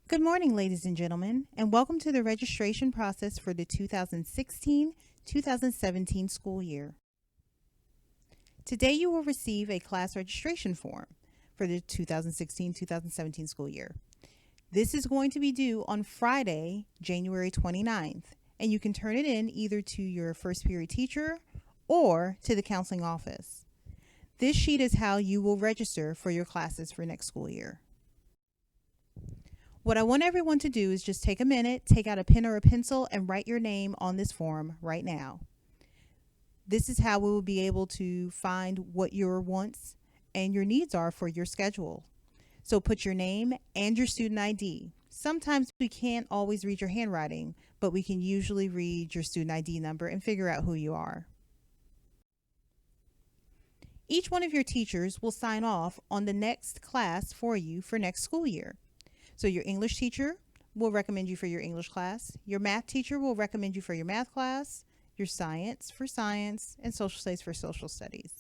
Good morning, ladies and gentlemen, and welcome to the registration process for the 2016-2017 school year. Today you will receive a class registration form for the 2016-2017 school year. This is going to be due on Friday, January 29th, and you can turn it in either to your first period teacher or to the counseling office. This sheet is how you will register for your classes for next school year. What I want everyone to do is just take a minute, take out a pen or a pencil, and write your name on this form right now. This is how we will be able to find what your wants and your needs are for your schedule. So put your name and your student ID. Sometimes we can't always read your handwriting, but we can usually read your student ID number and figure out who you are. Each one of your teachers will sign off on the next class for you for next school year. So your English teacher will recommend you for your English class. Your math teacher will recommend you for your math class, your science for science, and social studies for social studies.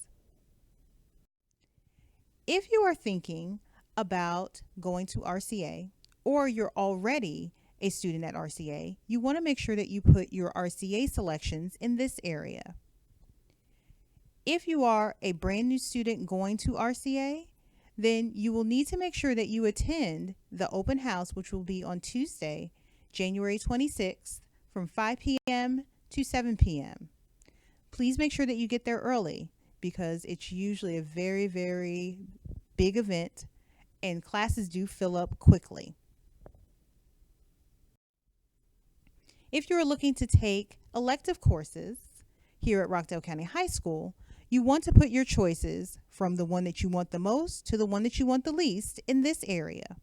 If you are thinking about going to RCA, or you're already a student at RCA, you want to make sure that you put your RCA selections in this area. If you are a brand new student going to RCA, then you will need to make sure that you attend the open house, which will be on Tuesday, January 26th from 5 p.m. to 7 p.m. Please make sure that you get there early because it's usually a very, very big event and classes do fill up quickly. If you're looking to take elective courses here at Rockdale County High School, you want to put your choices from the one that you want the most to the one that you want the least in this area.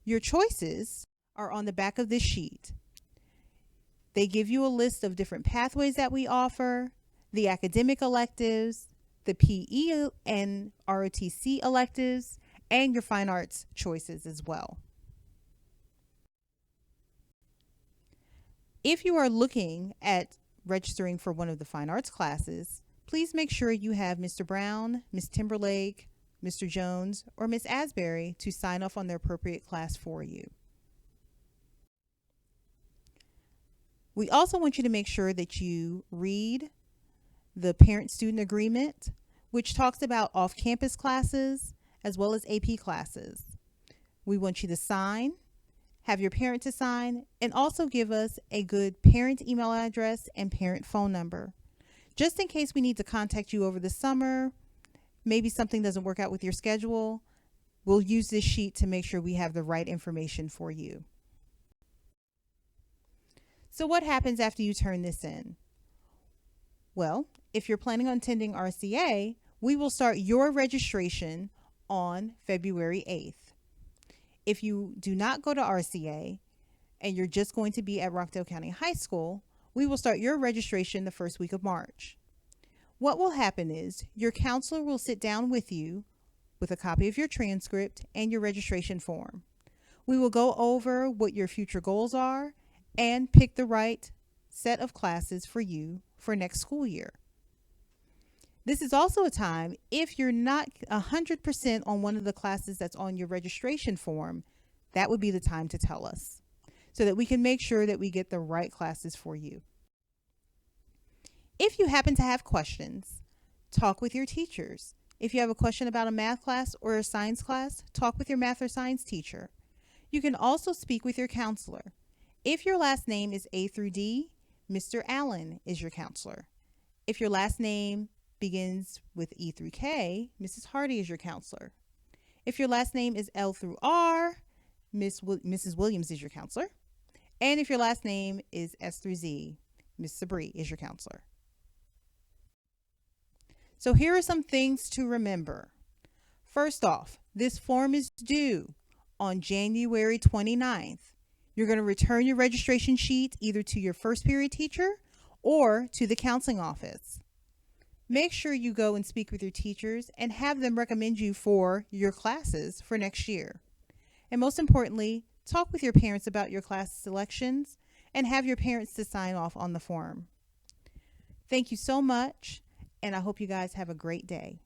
Your choices are on the back of this sheet. They give you a list of different pathways that we offer, the academic electives, the PE and ROTC electives, and your fine arts choices as well. If you are looking at registering for one of the fine arts classes, please make sure you have Mr. Brown, Ms. Timberlake, Mr. Jones, or Ms. Asbury to sign off on the appropriate class for you. We also want you to make sure that you read the parent-student agreement, which talks about off-campus classes as well as AP classes. We want you to sign, have your parent to sign, and also give us a good parent email address and parent phone number. Just in case we need to contact you over the summer, maybe something doesn't work out with your schedule, we'll use this sheet to make sure we have the right information for you. So what happens after you turn this in? Well, if you're planning on attending RCA, we will start your registration on February 8th. If you do not go to RCA and you're just going to be at Rockdale County High School, we will start your registration the first week of March. What will happen is your counselor will sit down with you with a copy of your transcript and your registration form. We will go over what your future goals are and pick the right set of classes for you for next school year. This is also a time, if you're not 100% on one of the classes that's on your registration form, that would be the time to tell us, so that we can make sure that we get the right classes for you. If you happen to have questions, talk with your teachers. If you have a question about a math class or a science class, talk with your math or science teacher. You can also speak with your counselor. If your last name is A through D, Mr. Allen is your counselor. If your last name begins with E through K, Mrs. Hardy is your counselor. If your last name is L through R, Mrs. Williams is your counselor. And if your last name is S through Z, Ms. Sabri is your counselor. So here are some things to remember. First off, this form is due on January 29th. You're going to return your registration sheet either to your first period teacher or to the counseling office. Make sure you go and speak with your teachers and have them recommend you for your classes for next year. And most importantly, talk with your parents about your class selections and have your parents to sign off on the form. Thank you so much, and I hope you guys have a great day.